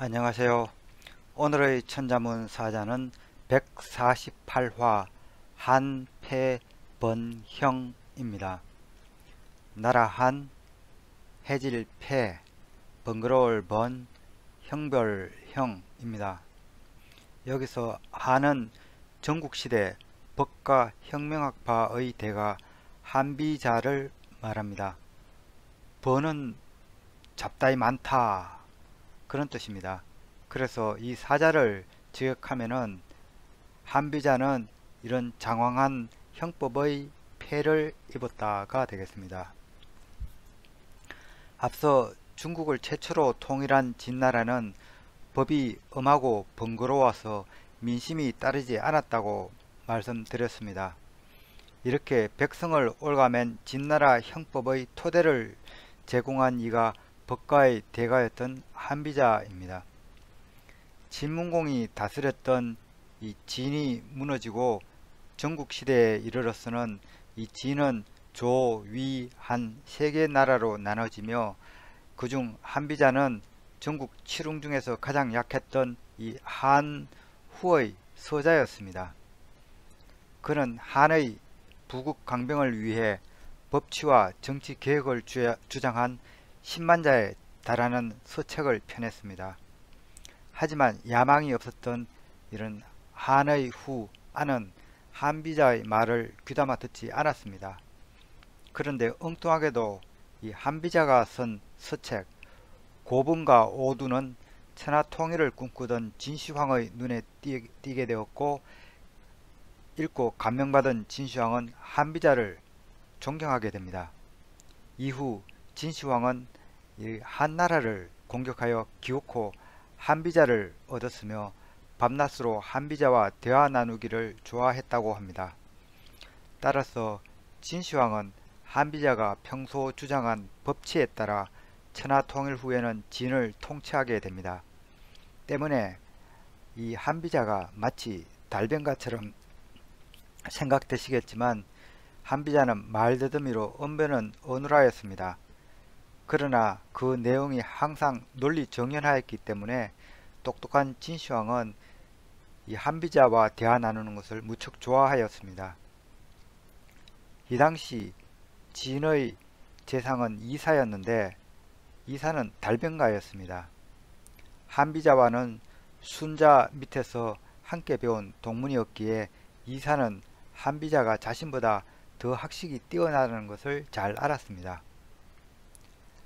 안녕하세요. 오늘의 천자문 사자는 148화 한패번형입니다. 나라 한, 해질 패, 번거로울 번, 형별 형입니다. 여기서 한은 전국시대 법과 혁명학파의 대가 한비자를 말합니다. 번은 잡다이 많다, 그런 뜻입니다. 그래서 이 사자를 지역하면은 한비자는 이런 장황한 형법의 폐를 입었다가 되겠습니다. 앞서 중국을 최초로 통일한 진나라는 법이 엄하고 번거로워서 민심이 따르지 않았다고 말씀드렸습니다. 이렇게 백성을 올가맨 진나라 형법의 토대를 제공한 이가 법가의 대가였던 한비자입니다. 진문공이 다스렸던 이 진이 무너지고 전국시대에 이르러서는 이 진은 조, 위, 한 세 개 나라로 나눠지며 그중 한비자는 전국 칠웅 중에서 가장 약했던 이 한후의 서자였습니다. 그는 한의 부국 강병을 위해 법치와 정치 개혁을 주장한 10만자에 달하는 서책을 펴냈습니다. 하지만 야망이 없었던 이런 한의 후 안은 한비자의 말을 귀담아 듣지 않았습니다. 그런데 엉뚱하게도 이 한비자가 쓴 서책 고분과 오두는 천하통일을 꿈꾸던 진시황의 눈에 띄게 되었고, 읽고 감명받은 진시황은 한비자를 존경하게 됩니다. 이후 진시황은 이 한나라를 공격하여 기어코 한비자를 얻었으며 밤낮으로 한비자와 대화 나누기를 좋아했다고 합니다. 따라서 진시황은 한비자가 평소 주장한 법치에 따라 천하통일 후에는 진을 통치하게 됩니다. 때문에 이 한비자가 마치 달변가처럼 생각되시겠지만 한비자는 말더듬이로 언변은 어눌하였습니다. 그러나 그 내용이 항상 논리 정연하였기 때문에 똑똑한 진시황은 이 한비자와 대화 나누는 것을 무척 좋아하였습니다. 이 당시 진의 재상은 이사였는데 이사는 달변가였습니다. 한비자와는 순자 밑에서 함께 배운 동문이었기에 이사는 한비자가 자신보다 더 학식이 뛰어나다는 것을 잘 알았습니다.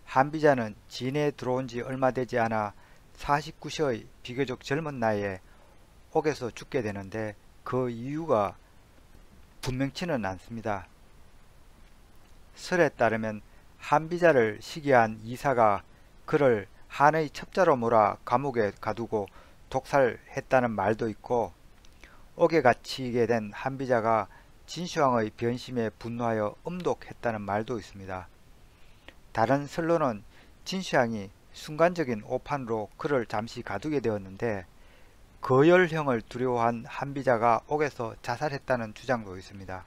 한비자는 진에 들어온 지 얼마 되지 않아 49세의 비교적 젊은 나이에 옥에서 죽게 되는데 그 이유가 분명치는 않습니다. 설에 따르면 한비자를 시기한 이사가 그를 한의 첩자로 몰아 감옥에 가두고 독살했다는 말도 있고, 옥에 갇히게 된 한비자가 진시황의 변심에 분노하여 음독했다는 말도 있습니다. 다른 설로는 진시황이 순간적인 오판으로 그를 잠시 가두게 되었는데 거열형을 두려워한 한비자가 옥에서 자살했다는 주장도 있습니다.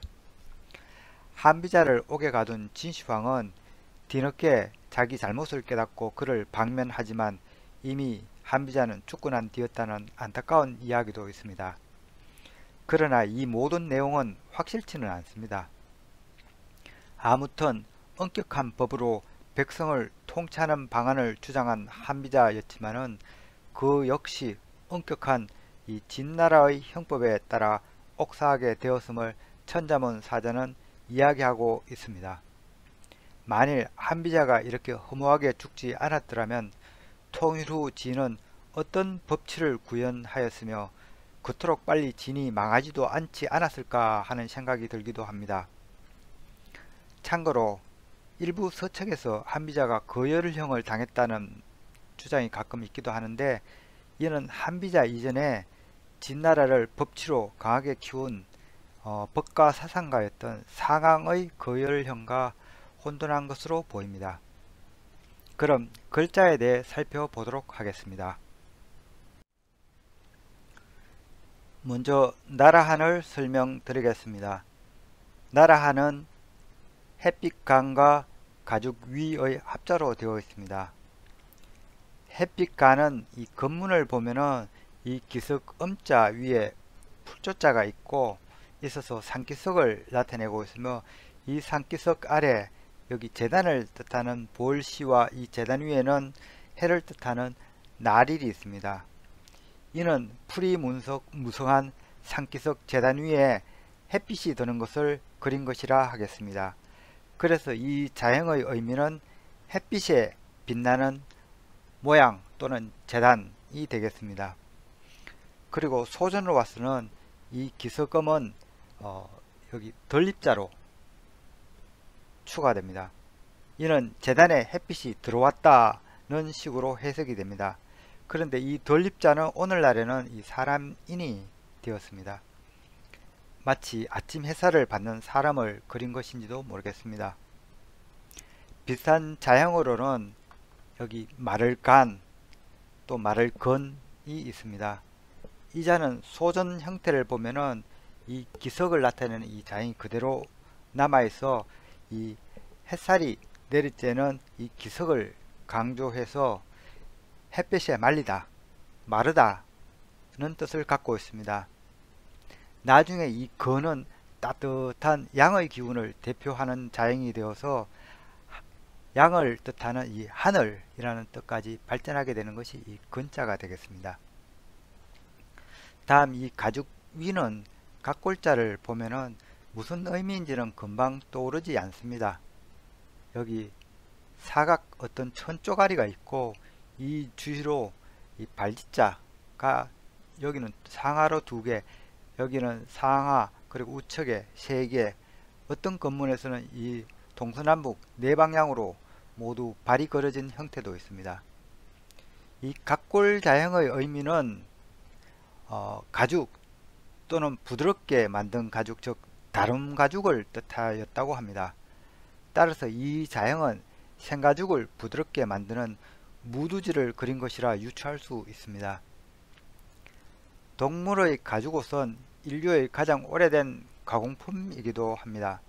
한비자를 옥에 가둔 진시황은 뒤늦게 자기 잘못을 깨닫고 그를 방면하지만 이미 한비자는 죽고 난 뒤였다는 안타까운 이야기도 있습니다. 그러나 이 모든 내용은 확실치는 않습니다. 아무튼 엄격한 법으로 백성을 통치하는 방안을 주장한 한비자였지만은 그 역시 엄격한 이 진나라의 형법에 따라 옥사하게 되었음을 천자문 사자는 이야기하고 있습니다. 만일 한비자가 이렇게 허무하게 죽지 않았더라면 통일 후 진은 어떤 법치를 구현하였으며 그토록 빨리 진이 망하지도 않지 않았을까 하는 생각이 들기도 합니다. 참고로 일부 서책에서 한비자가 거열형을 당했다는 주장이 가끔 있기도 하는데, 이는 한비자 이전에 진나라를 법치로 강하게 키운 법가 사상가였던 상황의 거열형과 혼돈한 것으로 보입니다. 그럼 글자에 대해 살펴보도록 하겠습니다. 먼저 나라한을 설명드리겠습니다. 나라한은 햇빛간과 가죽 위의 합자로 되어 있습니다. 햇빛 가는 이 건문을 보면은 이 기석 음자 위에 풀조자가 있어서 산기석을 나타내고 있으며, 이 산기석 아래 여기 제단을 뜻하는 볼시와 이 제단 위에는 해를 뜻하는 나릴이 있습니다. 이는 풀이 무성한 산기석 제단 위에 햇빛이 드는 것을 그린 것이라 하겠습니다. 그래서 이 자형의 의미는 햇빛에 빛나는 모양 또는 제단이 되겠습니다. 그리고 소전으로 와서는 이 기석음은 여기 덜입자로 추가됩니다. 이는 제단에 햇빛이 들어왔다는 식으로 해석이 됩니다. 그런데 이 덜입자는 오늘날에는 이 사람인이 되었습니다. 마치 아침 햇살을 받는 사람을 그린 것인지도 모르겠습니다. 비슷한 자형으로는 여기 말을 간, 또 말을 건이 있습니다. 이 자는 소전 형태를 보면은 이 기석을 나타내는 이 자형이 그대로 남아있어 이 햇살이 내릴 때는 이 기석을 강조해서 햇볕에 말리다, 마르다는 뜻을 갖고 있습니다. 나중에 이 건은 따뜻한 양의 기운을 대표하는 자형이 되어서 양을 뜻하는 이 하늘이라는 뜻까지 발전하게 되는 것이 이 건자가 되겠습니다. 다음 이 가죽 위는 각골자를 보면은 무슨 의미인지는 금방 떠오르지 않습니다. 여기 사각 어떤 천 쪼가리가 있고, 이 주위로 이 발짓자가 여기는 상하로 2개, 여기는 상하 그리고 우측에 3개, 어떤 건물에서는 이 동서남북 4방향으로 모두 발이 걸어진 형태도 있습니다. 이 각골 자형의 의미는 가죽 또는 부드럽게 만든 가죽, 즉 다름 가죽을 뜻하였다고 합니다. 따라서 이 자형은 생가죽을 부드럽게 만드는 무두지를 그린 것이라 유추할 수 있습니다. 동물의 가죽옷은 인류의 가장 오래된 가공품이기도 합니다.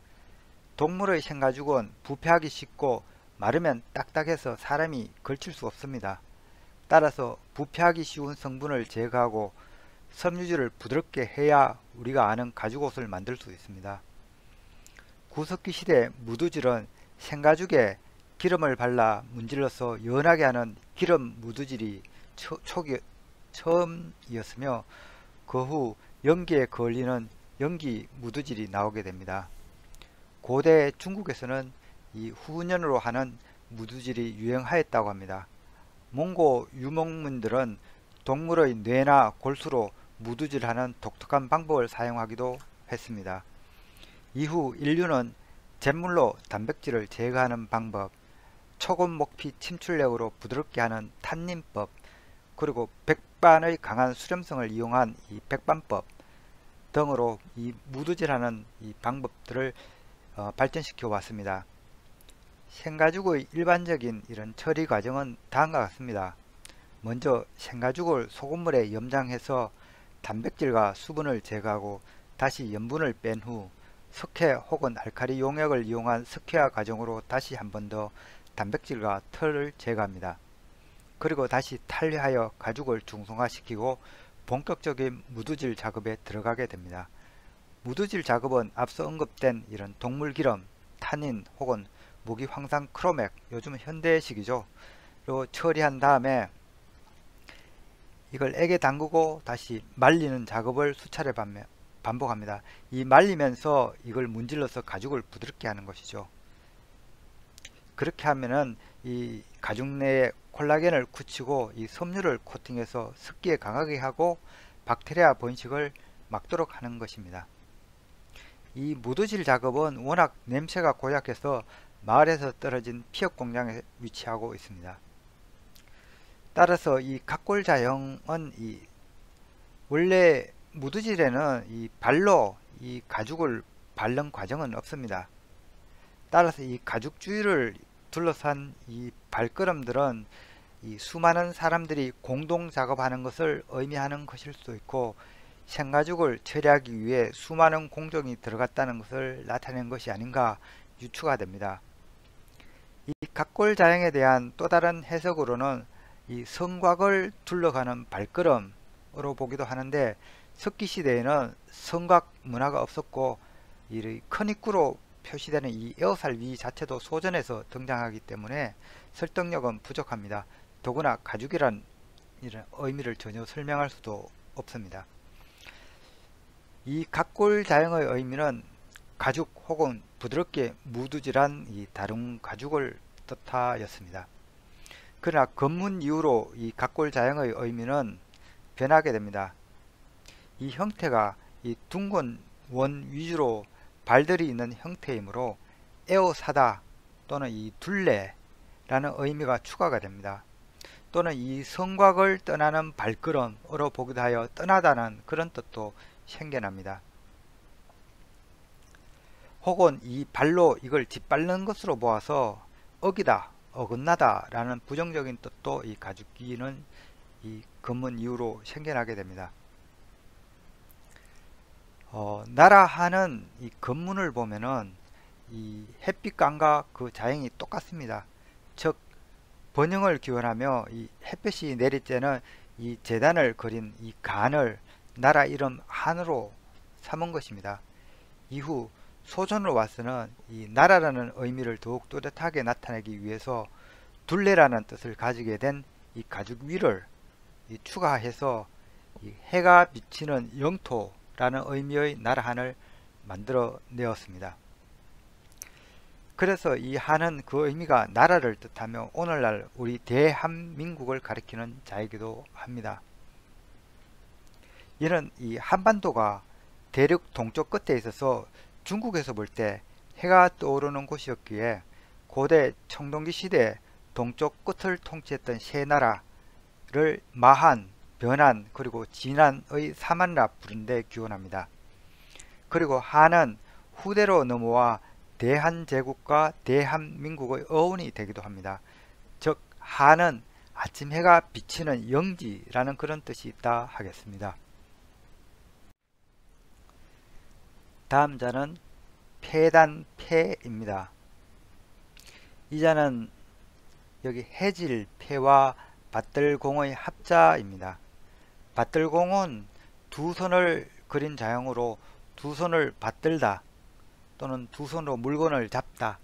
동물의 생가죽은 부패하기 쉽고 마르면 딱딱해서 사람이 걸칠 수 없습니다. 따라서 부패하기 쉬운 성분을 제거하고 섬유질을 부드럽게 해야 우리가 아는 가죽옷을 만들 수 있습니다. 구석기 시대 무두질은 생가죽에 기름을 발라 문질러서 연하게 하는 기름 무두질이 처음이었으며, 그 후 연기에 걸리는 연기 무두질이 나오게 됩니다. 고대 중국에서는 이 후년으로 하는 무두질이 유행하였다고 합니다. 몽고 유목민들은 동물의 뇌나 골수로 무두질하는 독특한 방법을 사용하기도 했습니다. 이후 인류는 잿물로 단백질을 제거하는 방법, 초급 목피 침출력으로 부드럽게 하는 탄닌법, 그리고 백반의 강한 수렴성을 이용한 이 백반법 등으로 이 무두질하는 이 방법들을 발전시켜 왔습니다. 생가죽의 일반적인 이런 처리 과정은 다음과 같습니다. 먼저 생가죽을 소금물에 염장해서 단백질과 수분을 제거하고 다시 염분을 뺀 후 석회 혹은 알칼리 용액을 이용한 석회화 과정으로 다시 한 번 더 단백질과 털을 제거합니다. 그리고 다시 탄리하여 가죽을 중성화시키고 본격적인 무두질 작업에 들어가게 됩니다. 무두질 작업은 앞서 언급된 이런 동물기름, 탄닌 혹은 무기황산 크로맥, 요즘은 현대식이죠. 로 처리한 다음에 이걸 액에 담그고 다시 말리는 작업을 수차례 반복합니다. 이 말리면서 이걸 문질러서 가죽을 부드럽게 하는 것이죠. 그렇게 하면은 이 가죽 내에 콜라겐을 굳히고 이 섬유를 코팅해서 습기에 강하게 하고 박테리아 번식을 막도록 하는 것입니다. 이 무두질 작업은 워낙 냄새가 고약해서 마을에서 떨어진 피혁 공장에 위치하고 있습니다. 따라서 이 각골자형은 원래 무두질에는 이 발로 이 가죽을 바른 과정은 없습니다. 따라서 이 가죽 주위를 둘러싼 이 발걸음들은 이 수많은 사람들이 공동 작업하는 것을 의미하는 것일 수도 있고, 생가죽을 처리하기 위해 수많은 공정이 들어갔다는 것을 나타낸 것이 아닌가 유추가 됩니다. 이 각골자형에 대한 또 다른 해석으로는 이 성곽을 둘러가는 발걸음으로 보기도 하는데, 석기시대에는 성곽 문화가 없었고 이 큰 입구로 표시되는 이 에어살 위 자체도 소전에서 등장하기 때문에 설득력은 부족합니다. 더구나 가죽이란 이런 의미를 전혀 설명할 수도 없습니다. 이 각골자형의 의미는 가죽 혹은 부드럽게 무두질한 이 다룬 가죽을 뜻하였습니다. 그러나 건문 이후로 이 각골자형의 의미는 변하게 됩니다. 이 형태가 이 둥근 원 위주로 발들이 있는 형태이므로 에워사다 또는 이 둘레라는 의미가 추가가 됩니다. 또는 이 성곽을 떠나는 발걸음으로 보기도 하여 떠나다는 그런 뜻도 생겨납니다. 혹은 이 발로 이걸 짓밟는 것으로 보아서 어기다, 어긋나다 라는 부정적인 뜻도 이 가죽기는 이 건문 이후로 생겨나게 됩니다. 나라하는 이 건문을 보면은 이 햇빛감과 그 자형이 똑같습니다. 즉 번영을 기원하며 이 햇볕이 내릴 때는 이 재단을 그린 이 간을 나라 이름 한으로 삼은 것입니다. 이후 소전으로 와서는 이 나라라는 의미를 더욱 뚜렷하게 나타내기 위해서 둘레라는 뜻을 가지게 된 이 가죽 위를 추가해서 이 해가 비치는 영토라는 의미의 나라한을 만들어 내었습니다. 그래서 이 한은 그 의미가 나라를 뜻하며 오늘날 우리 대한민국을 가리키는 자이기도 합니다. 이는 이 한반도가 대륙 동쪽 끝에 있어서 중국에서 볼 때 해가 떠오르는 곳이었기에 고대 청동기 시대 동쪽 끝을 통치했던 세 나라를 마한, 변한, 그리고 진한의 삼한라 부른데 기원합니다. 그리고 한은 후대로 넘어와 대한제국과 대한민국의 어원이 되기도 합니다. 즉 한은 아침 해가 비치는 영지라는 그런 뜻이 있다 하겠습니다. 다음 자는 폐단패입니다. 이 자는 여기 해질패와 밭들공의 합자입니다. 밭들공은 두 손을 그린 자형으로 두 손을 받들다 또는 두 손으로 물건을 잡다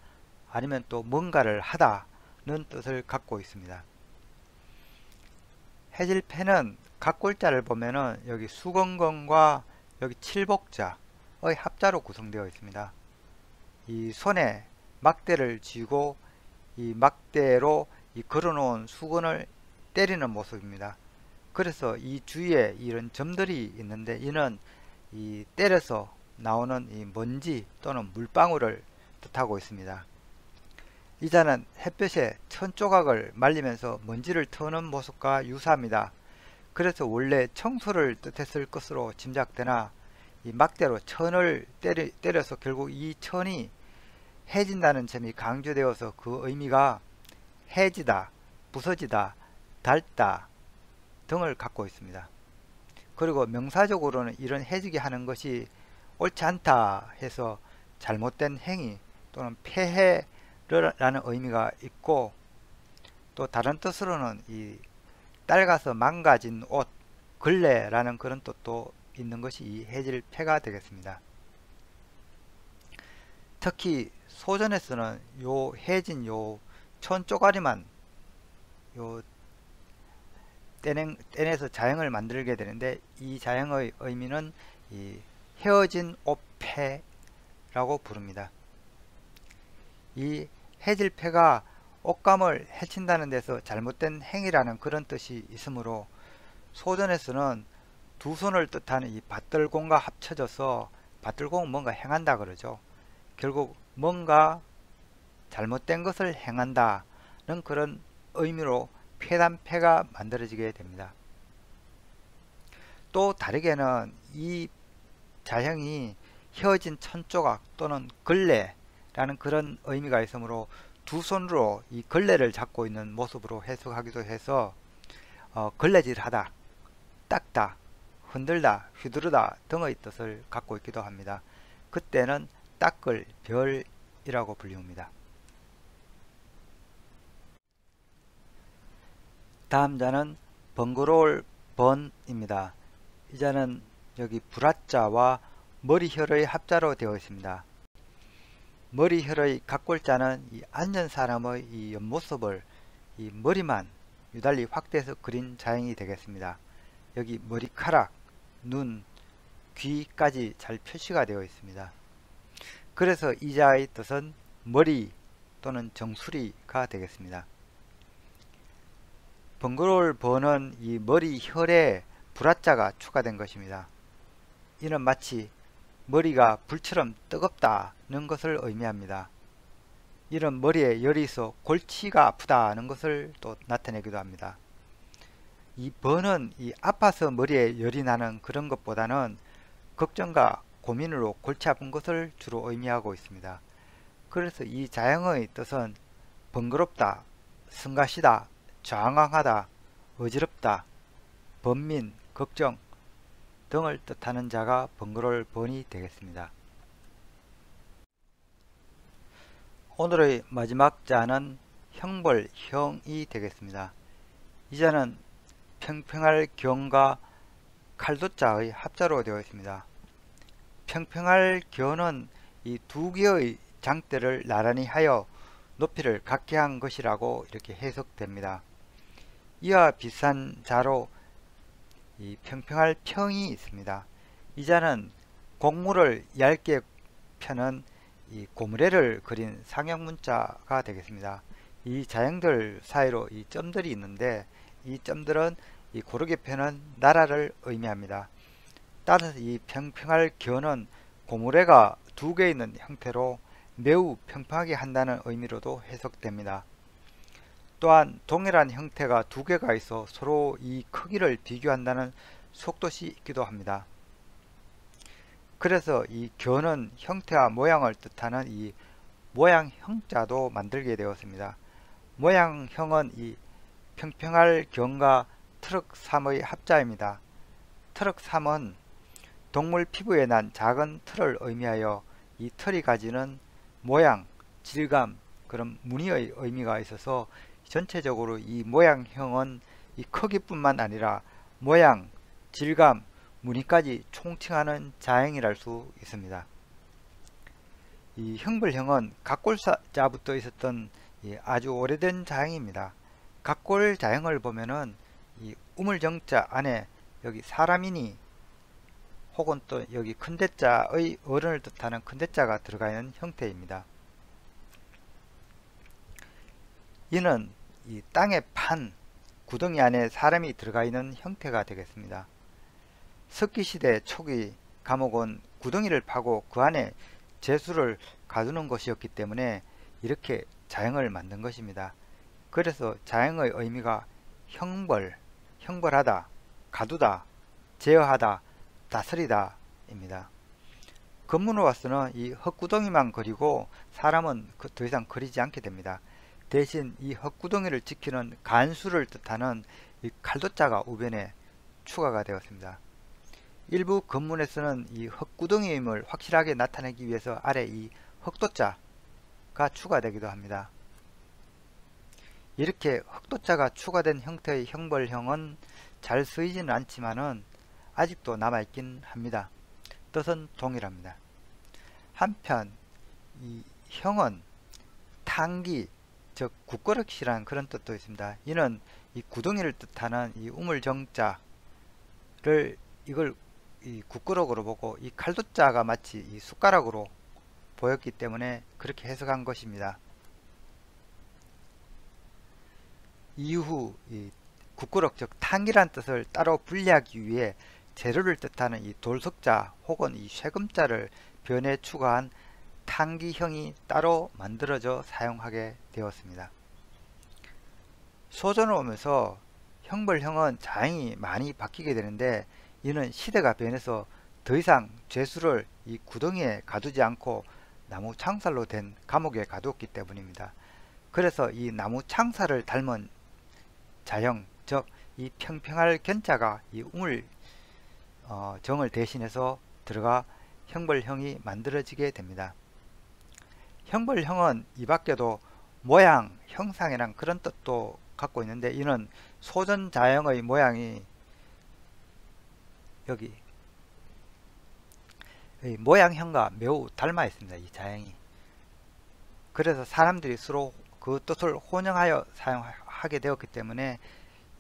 아니면 또 뭔가를 하다는 뜻을 갖고 있습니다. 해질패는 각골자를 보면은 여기 수건건과 여기 칠복자의 합자로 구성되어 있습니다. 이 손에 막대를 쥐고 이 막대로 이 걸어놓은 수건을 때리는 모습입니다. 그래서 이 주위에 이런 점들이 있는데 이는 이 때려서 나오는 이 먼지 또는 물방울을 뜻하고 있습니다. 이 자는 햇볕에 천 조각을 말리면서 먼지를 터는 모습과 유사합니다. 그래서 원래 청소를 뜻했을 것으로 짐작되나 이 막대로 천을 때려서 결국 이 천이 해진다는 점이 강조되어서 그 의미가 해지다, 부서지다, 닳다 등을 갖고 있습니다. 그리고 명사적으로는 이런 해지게 하는 것이 옳지 않다 해서 잘못된 행위 또는 폐해라는 의미가 있고, 또 다른 뜻으로는 이 낡아서 망가진 옷, 걸레라는 그런 뜻도 있는 것이 이 해질패가 되겠습니다. 특히 소전에서는 요 해진 요 천 쪼가리만 요 떼내서 자형을 만들게 되는데 이 자형의 의미는 이 헤어진 옷패라고 부릅니다. 이 해질패가 옷감을 해친다는 데서 잘못된 행위라는 그런 뜻이 있으므로 소전에서는 두 손을 뜻하는 이 밭들공과 합쳐져서 밭들공은 뭔가 행한다 그러죠. 결국 뭔가 잘못된 것을 행한다는 그런 의미로 폐단패가 만들어지게 됩니다. 또 다르게는 이 자형이 휘어진 천조각 또는 걸레라는 그런 의미가 있으므로 두 손으로 이 걸레를 잡고 있는 모습으로 해석하기도 해서 걸레질하다, 닦다, 흔들다, 휘두르다 등의 뜻을 갖고 있기도 합니다. 그때는 닦을 별이라고 불립니다. 다음 자는 번거로울 번입니다. 이 자는 여기 불화자와 머리혈의 합자로 되어 있습니다. 머리혈의 각골자는 이 앉은 사람의 이 옆모습을 이 머리만 유달리 확대해서 그린 자형이 되겠습니다. 여기 머리카락, 눈, 귀까지 잘 표시가 되어 있습니다. 그래서 이 자의 뜻은 머리 또는 정수리가 되겠습니다. 번거로울 번은 이 머리혈에 불화자가 추가된 것입니다. 이는 마치 머리가 불처럼 뜨겁다는 것을 의미합니다. 이런 머리에 열이 있어 골치가 아프다는 것을 또 나타내기도 합니다. 이 번은 이 아파서 머리에 열이 나는 그런 것보다는 걱정과 고민으로 골치 아픈 것을 주로 의미하고 있습니다. 그래서 이 자형의 뜻은 번거롭다, 성가시다, 좌왕하다, 어지럽다, 번민, 걱정 등을 뜻하는 자가 번거로울 번이 되겠습니다. 오늘의 마지막 자는 형벌형이 되겠습니다. 이 자는 평평할 경과 칼도자의 합자로 되어 있습니다. 평평할 견은 이 두 개의 장대를 나란히 하여 높이를 같게 한 것이라고 이렇게 해석됩니다. 이와 비슷한 자로 이 평평할 평이 있습니다. 이 자는 곡물을 얇게 펴는 이 고무래를 그린 상형문자가 되겠습니다. 이 자형들 사이로 이 점들이 있는데 이 점들은 이 고르게 펴는 나라를 의미합니다. 따라서 이 평평할 견은 고무래가 두 개 있는 형태로 매우 평평하게 한다는 의미로도 해석됩니다. 또한 동일한 형태가 두 개가 있어 서로 이 크기를 비교한다는 속뜻이 있기도 합니다. 그래서 이 견은 형태와 모양을 뜻하는 이 모양형자도 만들게 되었습니다. 모양형은 이 평평할 견과 트럭3의 합자입니다. 트럭3은 동물 피부에 난 작은 털을 의미하여 이 털이 가지는 모양, 질감, 그런 무늬의 의미가 있어서 전체적으로 이 모양형은 이 크기뿐만 아니라 모양, 질감, 무늬까지 총칭하는 자형이랄 수 있습니다. 이 형벌형은 각골자부터 있었던 아주 오래된 자형입니다. 각골 자형을 보면은 이 우물정자 안에 여기 사람이니 혹은 또 여기 큰대자의 어른을 뜻하는 큰대자가 들어가 있는 형태입니다. 이는 이 땅에 판 구덩이 안에 사람이 들어가 있는 형태가 되겠습니다. 석기시대 초기 감옥은 구덩이를 파고 그 안에 제수를 가두는 것이었기 때문에 이렇게 자형을 만든 것입니다. 그래서 자형의 의미가 형벌, 형벌하다, 가두다, 제어하다, 다스리다 입니다. 검문호와서는 이 헛구덩이만 그리고 사람은 더 이상 그리지 않게 됩니다. 대신 이 헛구덩이를 지키는 간수를 뜻하는 이 칼도자가 우변에 추가가 되었습니다. 일부 검문에서는 이 헛구덩이임을 확실하게 나타내기 위해서 아래 이 흑도자가 추가되기도 합니다. 이렇게 흑도자가 추가된 형태의 형벌형은 잘 쓰이지는 않지만은 아직도 남아있긴 합니다. 뜻은 동일합니다. 한편 이 형은 탕기, 즉 국그릇이라는 그런 뜻도 있습니다. 이는 이 구덩이를 뜻하는 이 우물정자를 이걸 이 국그릇으로 보고 이 칼도자가 마치 이 숟가락으로 보였기 때문에 그렇게 해석한 것입니다. 이후 이 국그릇 즉 탕기란 뜻을 따로 분리하기 위해 재료를 뜻하는 이 돌석자 혹은 이 쇠금자를 변에 추가한 탕기형이 따로 만들어져 사용하게 되었습니다. 소전을 오면서 형벌형은 자형이 많이 바뀌게 되는데 이는 시대가 변해서 더 이상 죄수를 이 구덩이에 가두지 않고 나무 창살로 된 감옥에 가두었기 때문입니다. 그래서 이 나무 창살을 닮은 자형, 즉 이 평평할 견자가 이 우물 정을 대신해서 들어가 형벌형이 만들어지게 됩니다. 형벌형은 이 밖에도 모양, 형상이란 그런 뜻도 갖고 있는데 이는 소전자형의 모양이 여기 모양형과 매우 닮아 있습니다. 이 자형이. 그래서 사람들이 서로 그 뜻을 혼용하여 사용하게 되었기 때문에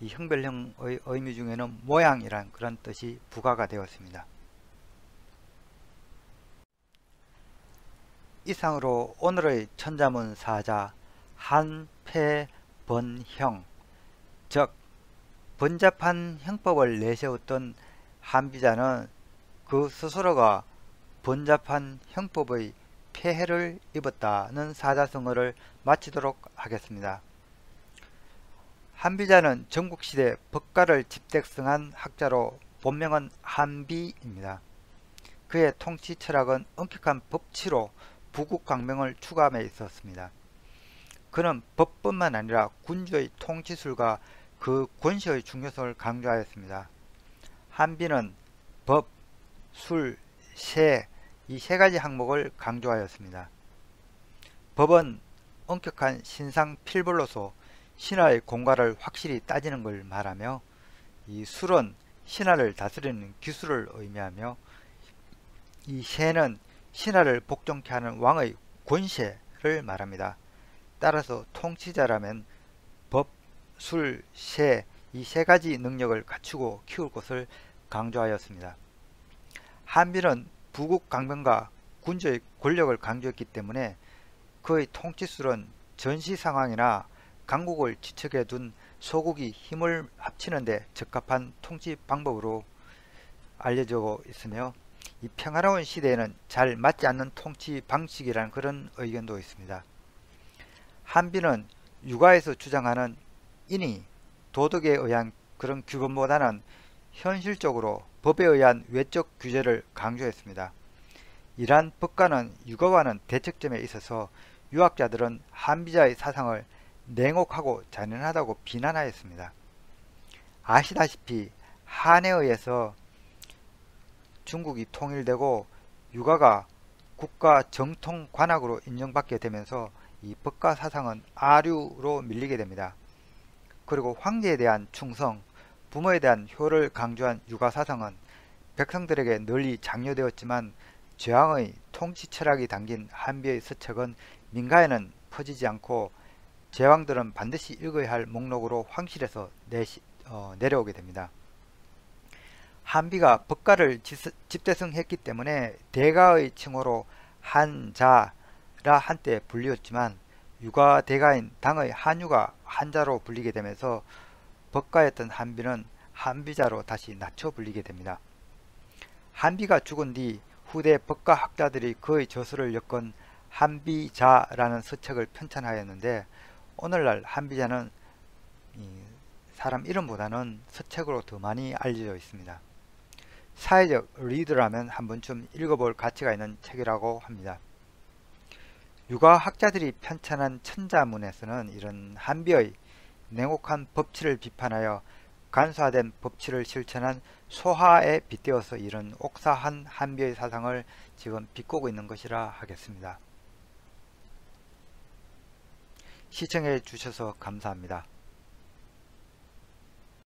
이 형별형의 의미 중에는 모양이란 그런 뜻이 부과가 되었습니다. 이상으로 오늘의 천자문 사자 한패번형, 즉 번잡한 형법을 내세웠던 한비자는 그 스스로가 번잡한 형법의 폐해를 입었다는 사자성어를 마치도록 하겠습니다. 한비자는 전국시대 법가를 집대성한 학자로 본명은 한비입니다. 그의 통치 철학은 엄격한 법치로 부국강명을 추구함에 있었습니다. 그는 법뿐만 아니라 군주의 통치술과 그 권세의 중요성을 강조하였습니다. 한비는 법, 술, 세, 이 세 가지 항목을 강조하였습니다. 법은 엄격한 신상 필벌로서 신하의 공과를 확실히 따지는 걸 말하며, 이 술은 신하를 다스리는 기술을 의미하며, 이 세는 신하를 복종케 하는 왕의 권세를 말합니다. 따라서 통치자라면 법, 술, 세, 이 세 가지 능력을 갖추고 키울 것을 강조하였습니다. 한비는 부국강명과 군주의 권력을 강조했기 때문에 그의 통치술은 전시 상황이나 강국을 지척에 둔 소국이 힘을 합치는 데 적합한 통치 방법으로 알려져 있으며, 이 평화로운 시대에는 잘 맞지 않는 통치 방식이라는 그런 의견도 있습니다. 한비는 육아에서 주장하는 인의, 도덕에 의한 그런 규범보다는 현실적으로 법에 의한 외적 규제를 강조했습니다. 이러한 법과는 육아와는 대척점에 있어서 유학자들은 한비자의 사상을 냉혹하고 잔인하다고 비난하였습니다. 아시다시피 한에 의해서 중국이 통일되고 육아가 국가 정통 관학으로 인정받게 되면서 이 법가 사상은 아류로 밀리게 됩니다. 그리고 황제에 대한 충성, 부모에 대한 효를 강조한 육아 사상은 백성들에게 널리 장려되었지만, 제왕의 통치 철학이 담긴 한비의 서책은 민가에는 퍼지지 않고 제왕들은 반드시 읽어야 할 목록으로 황실에서 내려오게 됩니다. 한비가 법가를 집대성했기 때문에 대가의 칭호로 한자라 한때 불리웠지만, 유가 대가인 당의 한유가 한자로 불리게 되면서 법가였던 한비는 한비자로 다시 낮춰 불리게 됩니다. 한비가 죽은 뒤 후대 법가 학자들이 그의 저서를 엮은 한비자라는 서책을 편찬하였는데, 오늘날 한비자는 사람 이름보다는 서책으로 더 많이 알려져 있습니다. 사회적 리더라면 한 번쯤 읽어볼 가치가 있는 책이라고 합니다. 유가 학자들이 편찬한 천자문에서는 이런 한비의 냉혹한 법치를 비판하여 간소화된 법치를 실천한 소화에 빗대어서 이런 옥사한 한비의 사상을 지금 비꼬고 있는 것이라 하겠습니다. 시청해 주셔서 감사합니다.